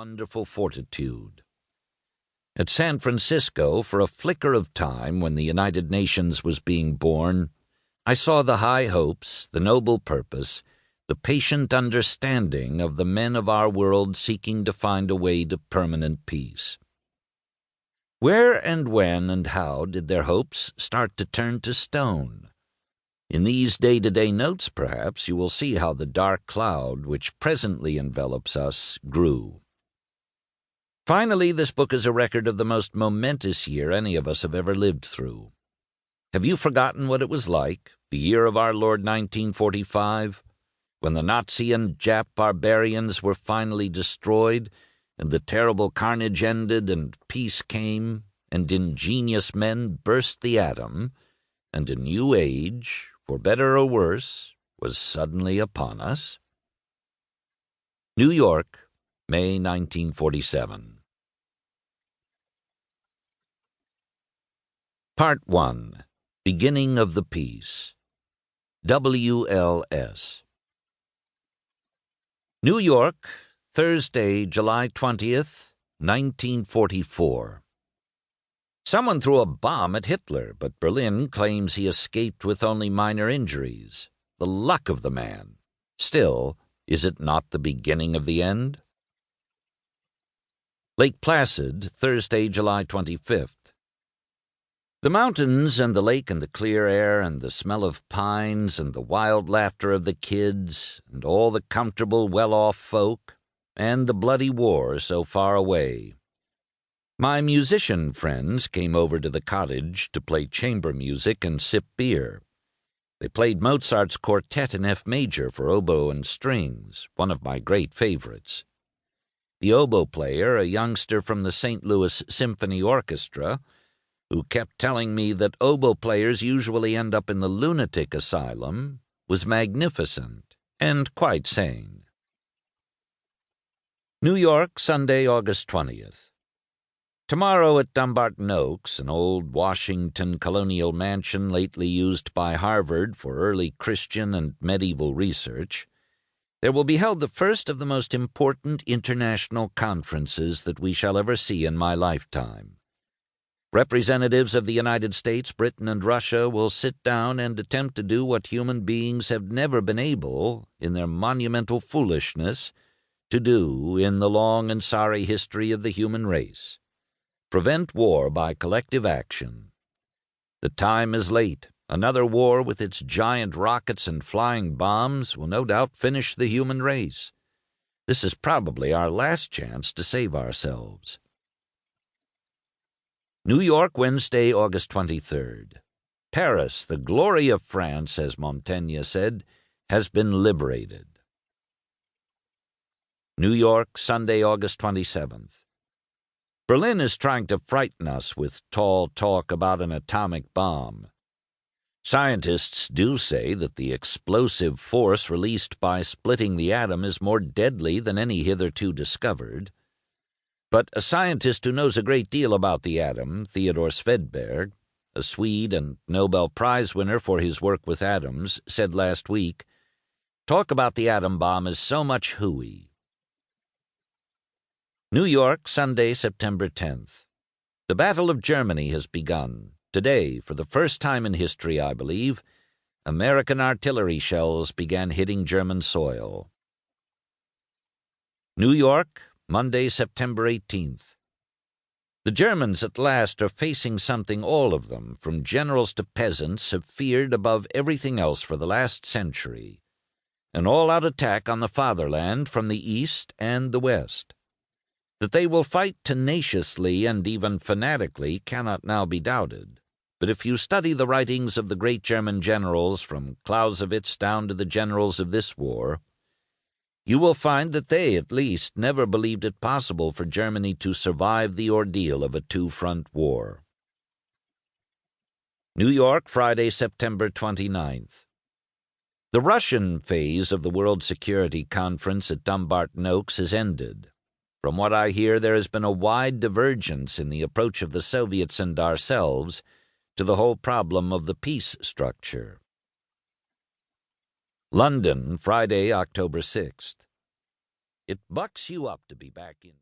wonderful fortitude. At San Francisco, for a flicker of time when the United Nations was being born, I saw the high hopes, the noble purpose, the patient understanding of the men of our world seeking to find a way to permanent peace. Where and when and how did their hopes start to turn to stone? In these day-to-day notes, perhaps, you will see how the dark cloud which presently envelops us grew. Finally, this book is a record of the most momentous year any of us have ever lived through. Have you forgotten what it was like, the year of our Lord 1945, when the Nazi and Jap barbarians were finally destroyed, and the terrible carnage ended, and peace came, and ingenious men burst the atom, and a new age, for better or worse, was suddenly upon us? New York, May 1947. Part 1. Beginning of the Peace. WLS. New York, Thursday, July 20th, 1944. Someone threw a bomb at Hitler, but Berlin claims he escaped with only minor injuries. The luck of the man. Still, is it not the beginning of the end? Lake Placid, Thursday, July 25th. The mountains and the lake and the clear air and the smell of pines and the wild laughter of the kids and all the comfortable, well-off folk and the bloody war so far away. My musician friends came over to the cottage to play chamber music and sip beer. They played Mozart's quartet in F major for oboe and strings, one of my great favorites. The oboe player, a youngster from the St. Louis Symphony Orchestra, who kept telling me that oboe players usually end up in the lunatic asylum, was magnificent and quite sane. New York, Sunday, August 20th. Tomorrow at Dumbarton Oaks, an old Washington colonial mansion lately used by Harvard for early Christian and medieval research, there will be held the first of the most important international conferences that we shall ever see in my lifetime. Representatives of the United States, Britain, and Russia will sit down and attempt to do what human beings have never been able, in their monumental foolishness, to do in the long and sorry history of the human race: prevent war by collective action. The time is late. Another war with its giant rockets and flying bombs will no doubt finish the human race. This is probably our last chance to save ourselves. New York, Wednesday, August 23rd. Paris, the glory of France, as Montaigne said, has been liberated. New York, Sunday, August 27th. Berlin is trying to frighten us with tall talk about an atomic bomb. Scientists do say that the explosive force released by splitting the atom is more deadly than any hitherto discovered. But a scientist who knows a great deal about the atom, Theodor Svedberg, a Swede and Nobel Prize winner for his work with atoms, said last week, "Talk about the atom bomb is so much hooey." New York, Sunday, September 10th. The Battle of Germany has begun. Today, for the first time in history, I believe, American artillery shells began hitting German soil. New York, Monday, September 18th. The Germans at last are facing something all of them, from generals to peasants, have feared above everything else for the last century: an all-out attack on the fatherland from the east and the west. That they will fight tenaciously and even fanatically cannot now be doubted. But if you study the writings of the great German generals, from Clausewitz down to the generals of this war, you will find that they, at least, never believed it possible for Germany to survive the ordeal of a two-front war. New York, Friday, September 29th. The Russian phase of the World Security Conference at Dumbarton Oaks has ended. From what I hear, there has been a wide divergence in the approach of the Soviets and ourselves to the whole problem of the peace structure. London, Friday, October 6th. It bucks you up to be back in.